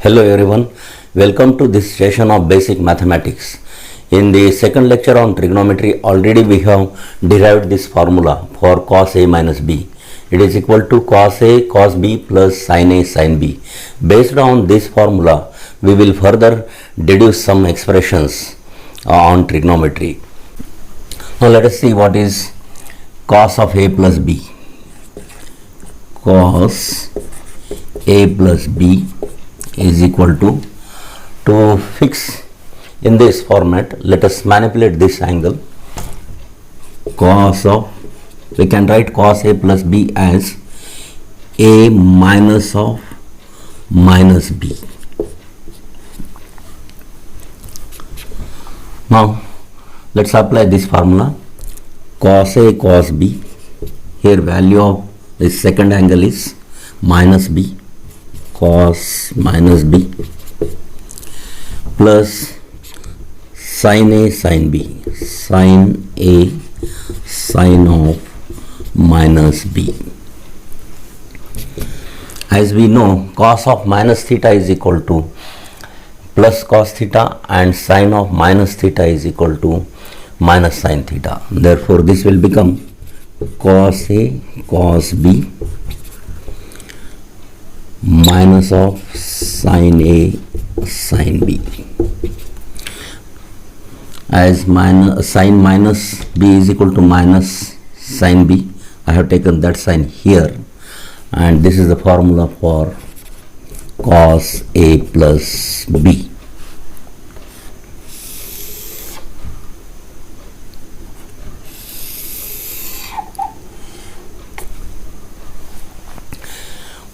Hello everyone, welcome to this session of basic mathematics. In the second lecture on trigonometry, already we have derived this formula for cos A minus B. It is equal to cos A cos B plus sin A sin B. Based on this formula, we will further deduce some expressions on trigonometry. Now let us see what is cos of A plus B. Cos A plus B is equal to fix in this format, let us manipulate this angle. We can write cos A plus B as A minus of minus B. Now let's apply this formula. Cos A cos B, here value of this second angle is minus B, cos minus B, plus sin A sin B, sin A sin of minus B. As we know, cos of minus theta is equal to plus cos theta and sin of minus theta is equal to minus sin theta. Therefore, this will become cos A cos B minus of sin A sin B. As sin minus B is equal to minus sin B, I have taken that sign here, and this is the formula for cos A plus B.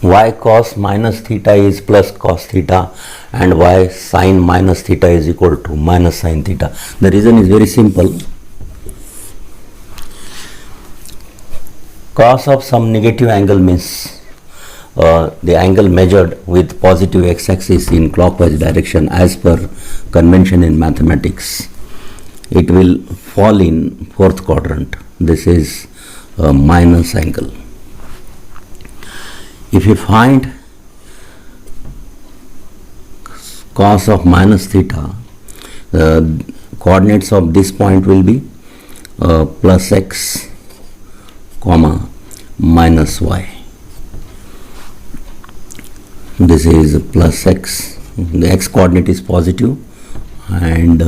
Why cos minus theta is plus cos theta and why sin minus theta is equal to minus sin theta? The reason is very simple. Cos of some negative angle means the angle measured with positive x-axis in clockwise direction as per convention in mathematics. It will fall in fourth quadrant. This is a minus angle. If you find cos of minus theta, the coordinates of this point will be plus x comma minus y. This is plus x, the x coordinate is positive and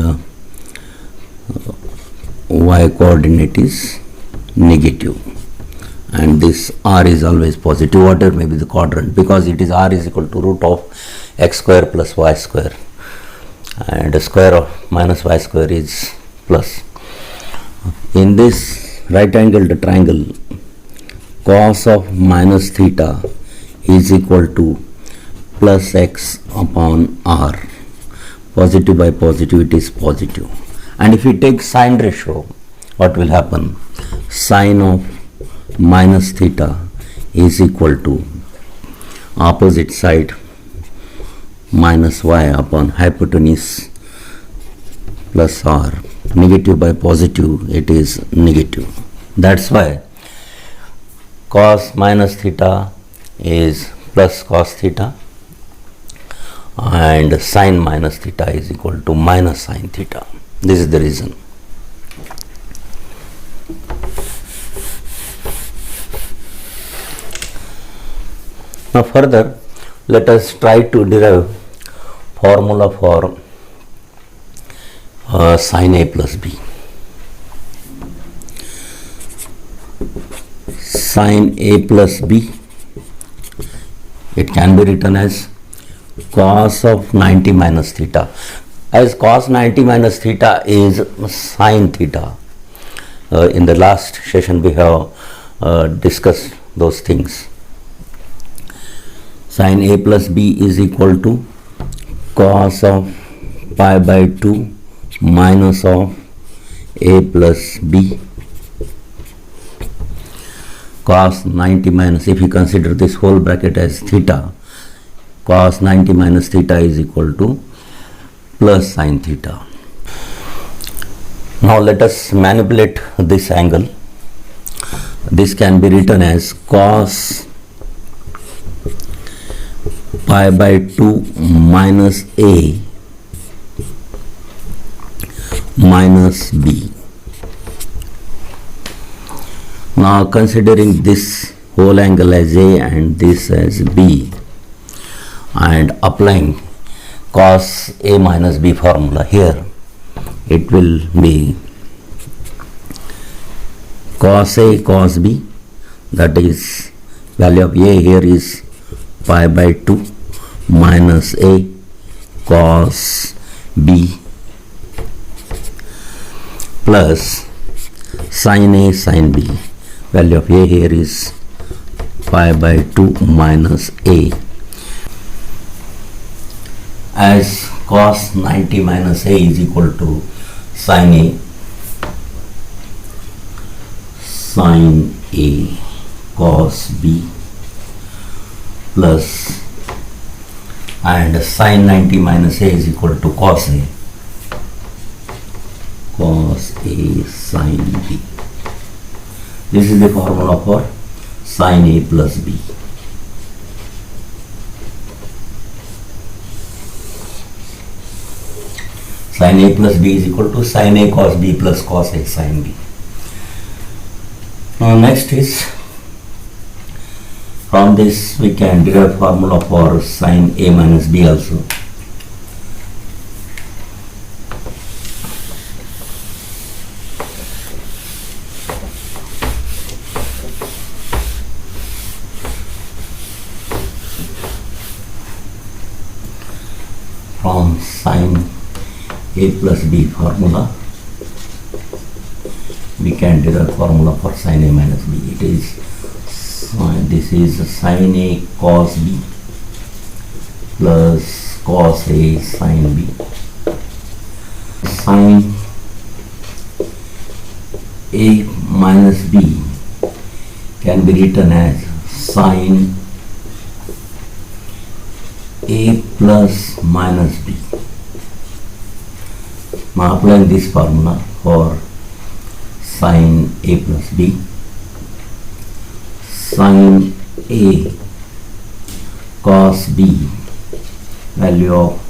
y coordinate is negative. And this r is always positive, whatever may be the quadrant, because it is r is equal to root of x square plus y square, and the square of minus y square is plus. In this right angled triangle, cos of minus theta is equal to plus x upon r. Positive by positive, it is positive. And if we take sine ratio, what will happen? Sine of minus theta is equal to opposite side minus y upon hypotenuse plus r. Negative by positive, it is negative. That's why cos minus theta is plus cos theta and sin minus theta is equal to minus sin theta. This is the reason. Now further, let us try to derive formula for sin A plus B. Sin A plus B, it can be written as cos of 90 minus theta. As cos 90 minus theta is sin theta. In the last session we have discussed those things. Sin A plus B is equal to cos of pi by 2 minus of A plus B. Cos 90 minus, if you consider this whole bracket as theta, cos 90 minus theta is equal to plus sin theta. Now let us manipulate this angle. This can be written as cos pi by 2 minus a minus b. Now considering this whole angle as a and this as b and applying cos a minus b formula here, it will be cos a cos b, that is value of a here is pi by 2 minus a cos b plus sin a sin b, value of a here is pi by 2 minus a, as cos 90 minus a is equal to sin a cos b plus, and sin 90 minus a is equal to cos a sin b. This is the formula for sin a plus b. Sin a plus b is equal to sin a cos b plus cos a sin b. Now next is, from this we can derive formula for sin a minus b also. From sin a plus b formula we can derive formula for sin a minus b. It is this is sin a cos b plus cos a sin b. Sin a minus b can be written as sin a plus minus b. Now applying this formula for sin a plus b, sin a cos b, value of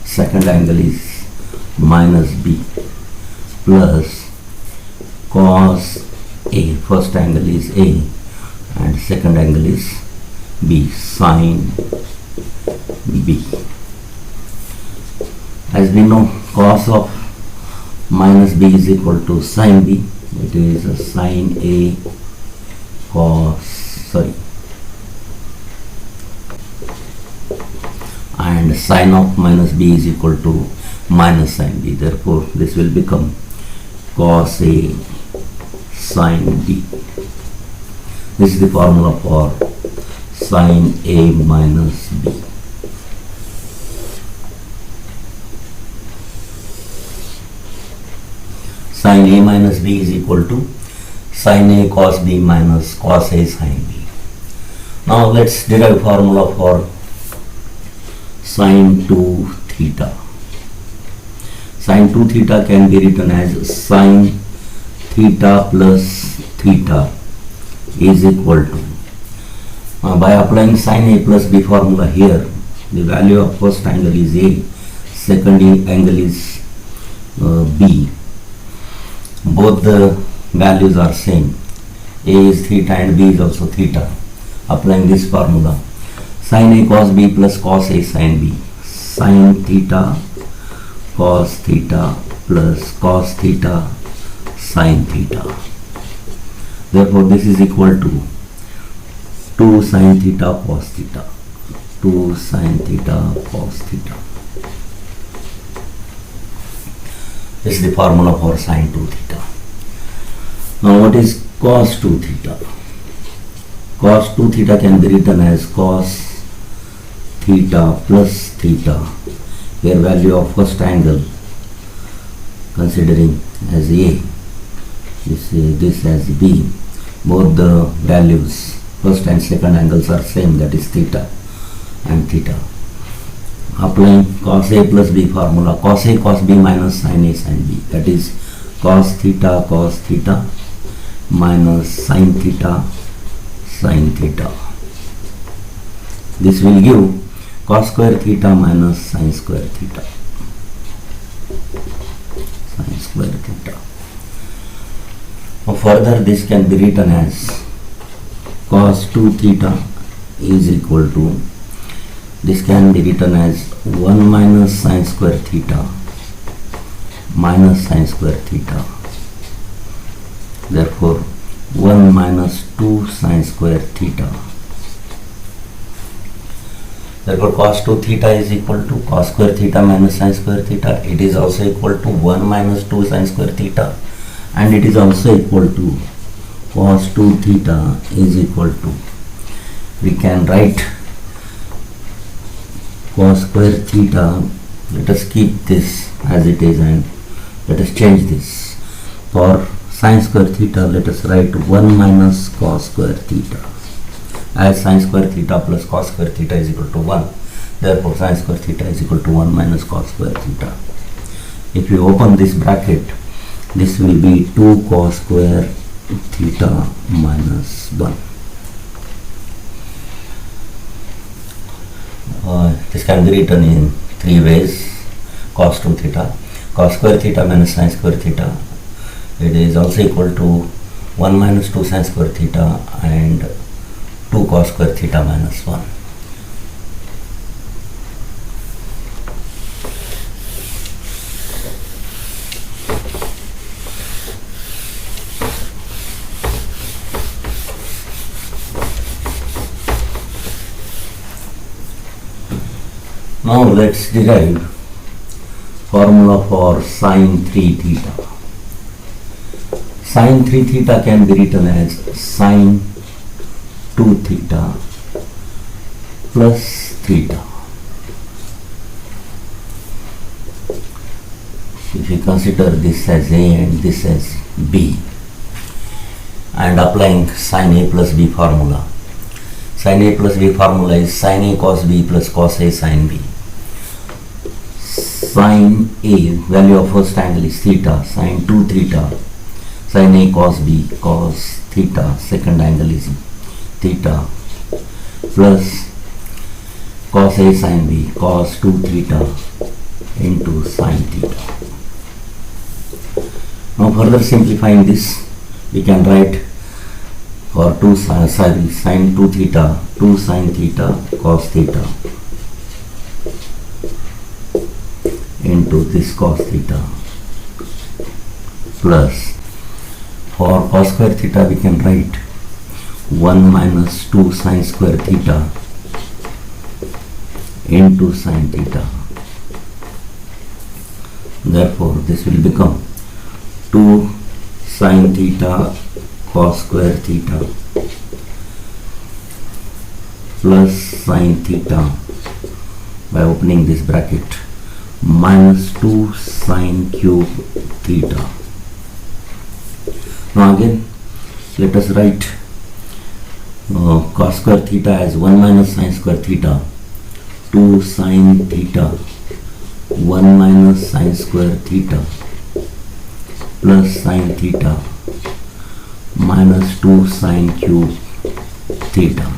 second angle is minus b, plus cos a, first angle is a and second angle is b, sin b. As we know, cos of minus b is equal to sin b. It is a sin a and sin of minus b is equal to minus sin b. Therefore, this will become cos a sin b. This is the formula for sin a minus b. Sin a minus b is equal to sin a cos b minus cos a sin b. Now let's derive formula for sin 2 theta. Sin 2 theta can be written as sin theta plus theta is equal to, by applying sin a plus b formula here, the value of first angle is a, second angle is b. Both the values are same. A is theta and b is also theta. Applying this formula, sin a cos b plus cos a sin b, sin theta cos theta plus cos theta sin theta. Therefore, this is equal to 2 sin theta cos theta, 2 sin theta cos theta. This is the formula for sin 2 theta. Now what is cos 2 theta? Cos 2 theta can be written as cos theta plus theta, where value of first angle considering as a, this as b. Both the values, first and second angles are same, that is theta and theta. Applying cos a plus b formula, cos a cos b minus sin a sin b, that is cos theta minus sin theta sin theta. This will give cos square theta minus sin square theta. Sin square theta. Now further this can be written as cos 2 theta is equal to, this can be written as 1 minus sin square theta minus sin square theta. Therefore 1 minus 2 sin square theta. Therefore cos 2 theta is equal to cos square theta minus sin square theta. It is also equal to 1 minus 2 sin square theta, and it is also equal to cos 2 theta is equal to, we can write cos square theta, let us keep this as it is and let us change this. For sin square theta, let us write 1 minus cos square theta, as sin square theta plus cos square theta is equal to 1. Therefore sin square theta is equal to 1 minus cos square theta. If you open this bracket, this will be 2 cos square theta minus 1. This can be written in 3 ways. Cos 2 theta, cos square theta minus sin square theta, it is also equal to 1 minus 2 sin square theta and 2 cos square theta minus 1. Now let's derive formula for sin 3 theta. Sin 3 theta can be written as sin 2 theta plus theta. If you consider this as A and this as B, and applying sin A plus B formula, sin A plus B formula is sin A cos B plus cos A sin B. Sin A, value of first angle is theta, sin 2 theta, sin A cos B cos theta, second angle is theta, plus cos A sin B cos 2 theta into sin theta. Now further simplifying this, we can write for sin 2 theta, 2 sin theta cos theta into this cos theta, plus for cos square theta we can write 1 minus 2 sin square theta into sin theta. Therefore this will become 2 sin theta cos square theta plus sin theta, by opening this bracket, minus 2 sin cube theta. Now again let us write cos square theta as 1 minus sin square theta, 2 sin theta, 1 minus sin square theta plus sin theta minus 2 sin cube theta.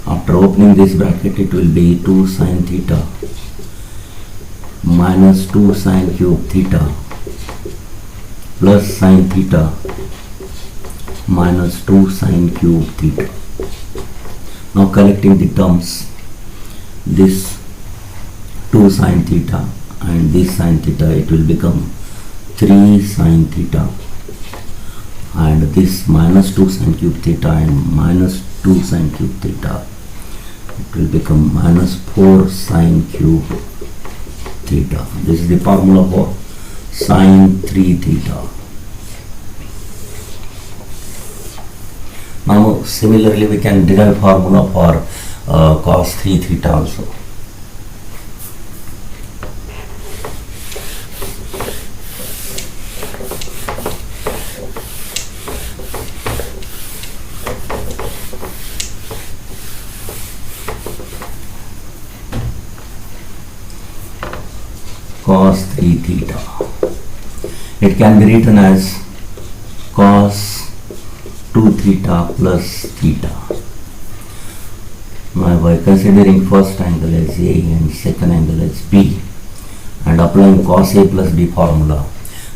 After opening this bracket, it will be 2 sin theta minus 2 sin cube theta plus sin theta minus 2 sin cube theta. Now collecting the terms, this 2 sin theta and this sin theta, it will become 3 sin theta, and this minus 2 sin cube theta and minus 2 sin cube theta, it will become minus 4 sin cube theta. This is the formula for sin 3 theta. Now similarly we can derive formula for cos 3 theta also. Cos 3 theta. It can be written as cos 2 theta plus theta. Now by considering first angle as A and second angle as B and applying cos A plus B formula.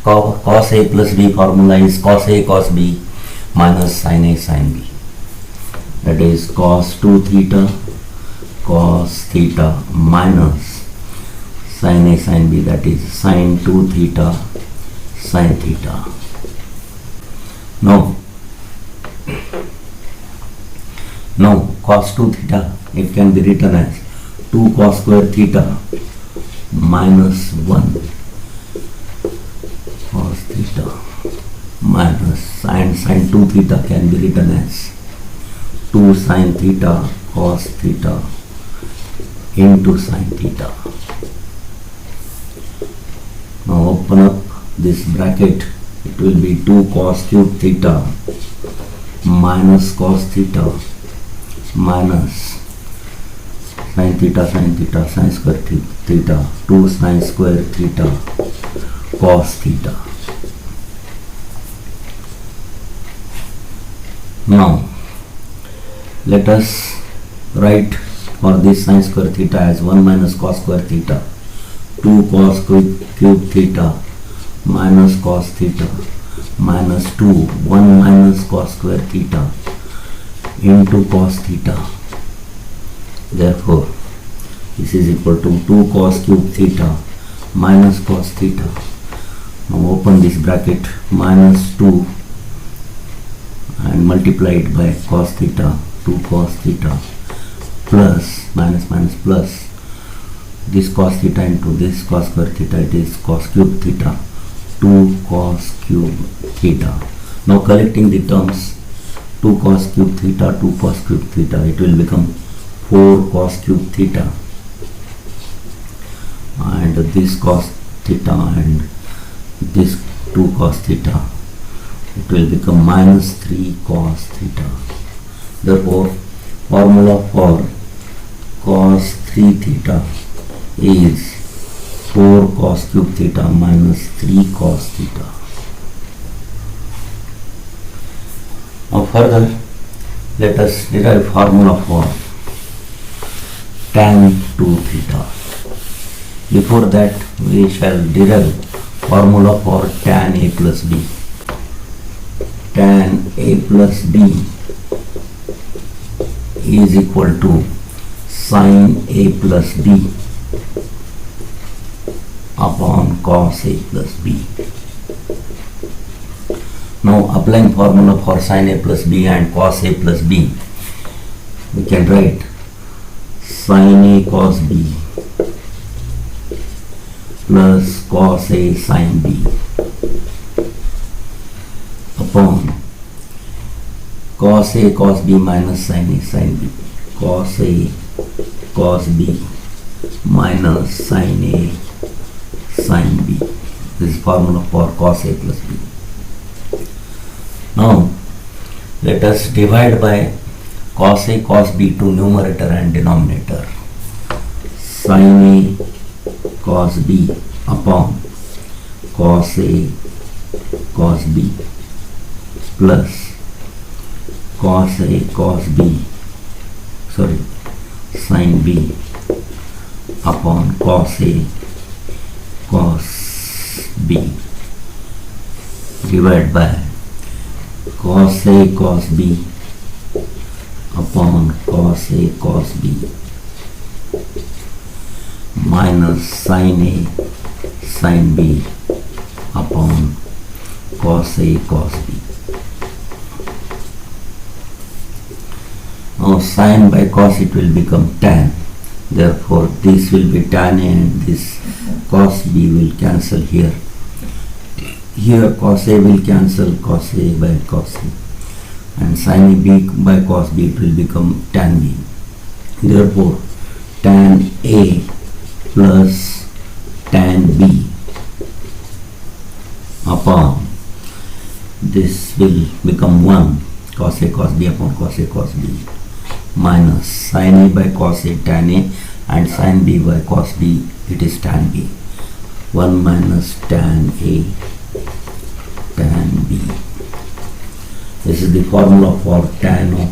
Cos A plus B formula is cos A cos B minus sin A sin B. That is cos 2 theta cos theta minus sin A sin B, that is sin 2 theta sin theta. Now cos 2 theta, it can be written as 2 cos square theta minus 1 cos theta minus sin 2 theta can be written as 2 sin theta cos theta into sin theta. Now open up this bracket, it will be 2 cos cube theta minus cos theta minus sin theta sin square theta 2 sin square theta cos theta. Now let us write for this sin square theta as 1 minus cos square theta, 2 cos cube theta minus cos theta minus 2 1 minus cos square theta into cos theta. Therefore this is equal to 2 cos cube theta minus cos theta. Now open this bracket, minus 2 and multiply it by cos theta, 2 cos theta plus minus plus this cos theta into this cos square theta, it is cos cube theta, 2 cos cube theta. Now collecting the terms, 2 cos cube theta, 2 cos cube theta, it will become 4 cos cube theta, and this cos theta and this 2 cos theta, it will become minus 3 cos theta. Therefore formula for cos 3 theta is 4 cos cube theta minus 3 cos theta. Now further let us derive formula for tan 2 theta. Before that we shall derive formula for tan A plus B. Tan A plus B is equal to sin A plus B upon cos A plus B. Now applying formula for sin A plus B and cos A plus B, we can write sin A cos B plus cos A sin B upon cos A cos B minus sin A sin B, cos A cos B minus sin A sin B. This is formula for cos A plus B. Now let us divide by cos A cos B to numerator and denominator. Sin A cos B upon cos A cos B plus cos A cos B, sin B upon cos A cos B divided by cos A cos B upon cos A cos B minus sin A sin B upon cos A cos B. Now sin by cos, it will become tan. Therefore this will be tan A and this cos B will cancel here. Here cos A will cancel cos A by cos A, and sin B by cos B, it will become tan B. Therefore tan A plus tan B upon this will become 1 cos A cos B upon cos A cos B minus sin A by cos A tan A and sin B by cos B, it is tan B. 1 minus tan A tan B. This is the formula for tan of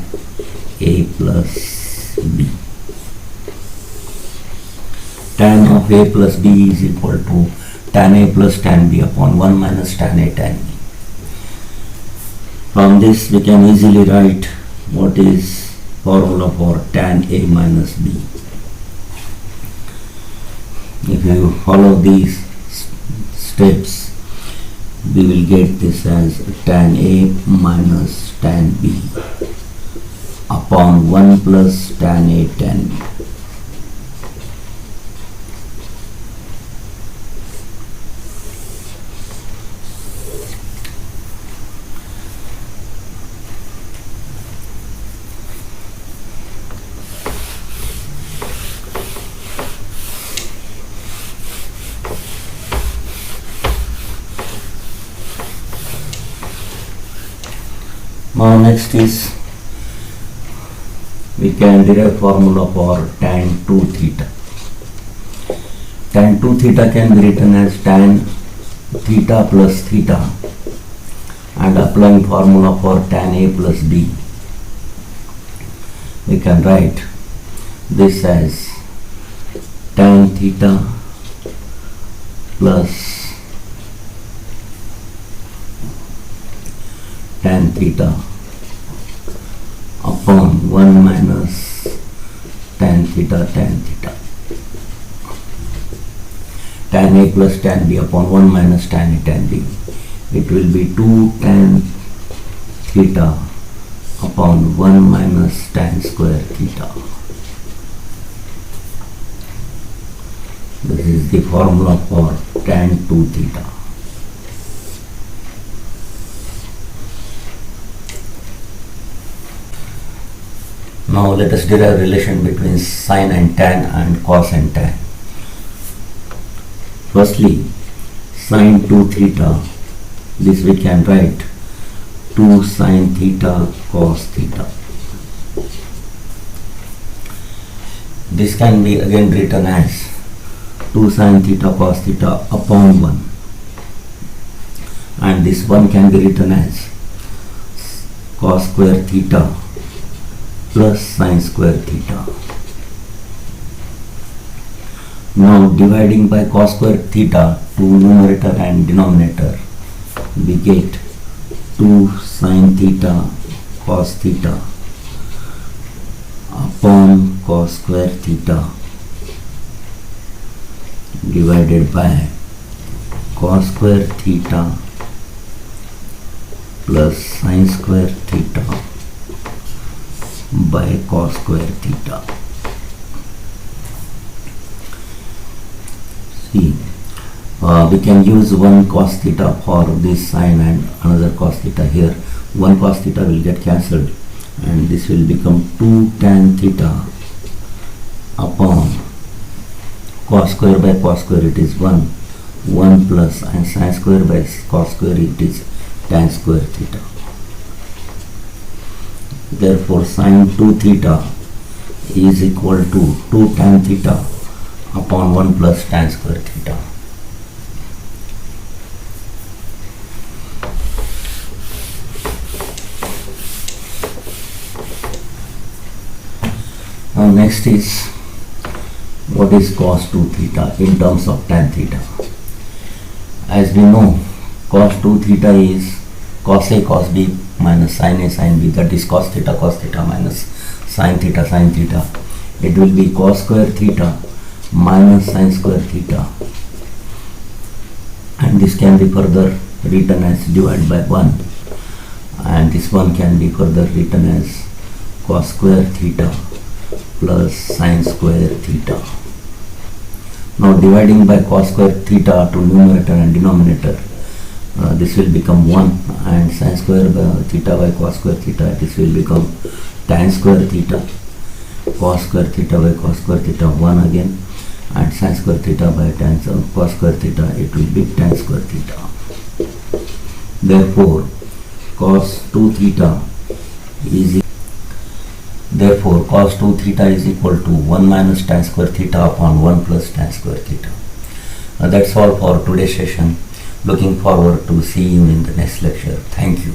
A plus B. tan of a plus b is equal to tan a plus tan b upon 1 minus tan a tan b. From this we can easily write what is formula for tan a minus b. If you follow these steps, we will get this as tan a minus tan b upon 1 plus tan a tan b. Now next is we can derive formula for tan 2 theta. Tan 2 theta can be written as tan theta plus theta, and applying formula for tan a plus b, we can write this as tan theta plus tan theta upon 1 minus tan theta tan theta. Tan a plus tan b upon 1 minus tan a tan b. It will be 2 tan theta upon 1 minus tan square theta. This is the formula for tan 2 theta. Now let us derive relation between sine and tan and cos and tan. Firstly, sine 2 theta, this we can write 2 sine theta cos theta. This can be again written as 2 sine theta cos theta upon 1, and this 1 can be written as cos square theta plus sine square theta. Now dividing by cos square theta to numerator and denominator, we get 2 sine theta cos theta upon cos square theta divided by cos square theta plus sine square theta by cos square theta. See, we can use one cos theta for this sine and another cos theta here. One cos theta will get cancelled and this will become 2 tan theta upon cos square by cos square, it is 1 plus, and sine square by cos square, it is tan square theta. Therefore sine 2 theta is equal to 2 tan theta upon 1 plus tan square theta. Now next is what is cos 2 theta in terms of tan theta. As we know, cos 2 theta is cos A cos B minus sin A sin B, that is cos theta minus sin theta. It will be cos square theta minus sin square theta, and this can be further written as divided by 1, and this one can be further written as cos square theta plus sin square theta. Now dividing by cos square theta to numerator and denominator, this will become 1, and sin square theta by cos square theta, this will become tan square theta, cos square theta by cos square theta 1 again, and sin square theta by tan cos square theta, it will be tan square theta. Therefore cos 2 theta is equal to 1 minus tan square theta upon 1 plus tan square theta. That's all for today's session. Looking forward to see you in the next lecture. Thank you.